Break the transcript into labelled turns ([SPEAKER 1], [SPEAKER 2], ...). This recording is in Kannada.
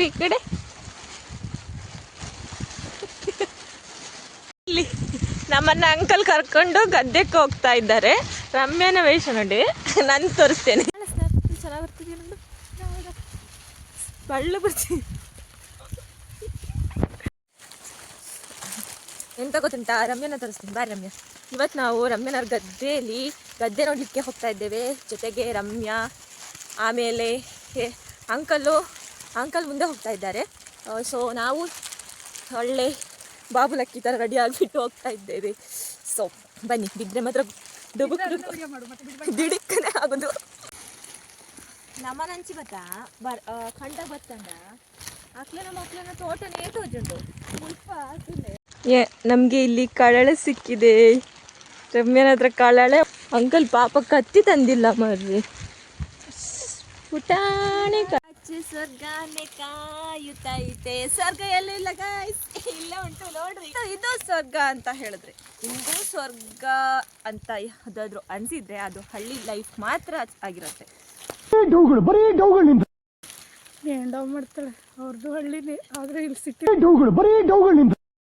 [SPEAKER 1] ಈ ಕಡೆ ಇಲ್ಲಿ ನಮ್ಮನ್ನ ಅಂಕಲ್ ಕರ್ಕೊಂಡು ಗದ್ದೆಗೆ ಹೋಗ್ತಾ ಇದ್ದಾರೆ. ರಮ್ಯಾನ ವೇಷ ನೋಡಿ, ನಾನು ತೋರಿಸ್ತೇನೆ. ಚೆನ್ನಾಗಿ ಬರ್ತಿದೆಯಾ ನೋಡು, ಬಳ್ಳು ಬರ್ತೀನಿ. ಎಂತ ಗೊತ್ತುಂಟಾ, ರಮ್ಯನ ತೋರಿಸ್ತೀನಿ ಬಾರಿ. ರಮ್ಯಾ, ಇವತ್ತು ನಾವು ರಮ್ಯನವ್ರ ಗದ್ದೆ ನೋಡಲಿಕ್ಕೆ ಹೋಗ್ತಾ ಇದ್ದೇವೆ. ಜೊತೆಗೆ ರಮ್ಯಾ, ಆಮೇಲೆ ಅಂಕಲ್ ಮುಂದೆ ಹೋಗ್ತಾ ಇದ್ದಾರೆ. ಸೊ ನಾವು ಒಳ್ಳೆ ಬಾಬುಲಕ್ಕಿ ಥರ ರೆಡಿ ಆಗಿಬಿಟ್ಟು ಹೋಗ್ತಾ ಇದ್ದೇವೆ. ಸೊ ಬನ್ನಿ, ಬಿದ್ದರೆ ಮಾತ್ರ ದಿಡಿಕ್ಕನೆ ಆಗೋದು. ನಮ್ಮನಂಚಿ ಬತ್ತಾ ಖಂಡ ಬತ್ತಂಡ ಅಕ್ಲನ ತೋಟನೇ ತೋಜುಂಡು ನಮಗೆ ಇಲ್ಲಿ ಕಳಳೆ ಸಿಕ್ಕಿದೆ. ರಮ್ಯನ ಹತ್ರ ಕಳಳೆ. ಅಂಕಲ್ ಪಾಪ ಕತ್ತಿ ತಂದಿಲ್ಲ ಮರ್ರಿ. ಪುಟಾಣಿ ಸ್ವರ್ಗಾನೆ ಕಾಯುತ್ತೈತೆ. ಸ್ವರ್ಗ ಎಲ್ಲ ಇಲ್ಲ ಗಾಯ್ಸ್, ಇಲ್ಲ ಉಂಟು ನೋಡ್ರಿ. ಇದು ಸ್ವರ್ಗ ಅಂತ ಹೇಳಿದ್ರೆ, ಇದು ಸ್ವರ್ಗ ಅಂತ ಯಾವ್ದಾದ್ರು ಅನ್ಸಿದ್ರೆ ಅದು ಹಳ್ಳಿ ಲೈಫ್ ಮಾತ್ರ ಆಗಿರುತ್ತೆ.
[SPEAKER 2] ಡೌ ಮಾಡ್ತಾಳೆ, ಅವ್ರದ್ದು ಹಳ್ಳಿನೇ ಆದ್ರೆ ಇಲ್ಲಿ ಸಿಕ್ಕಿದೆ. ಬರೀ ಡೌಗಳು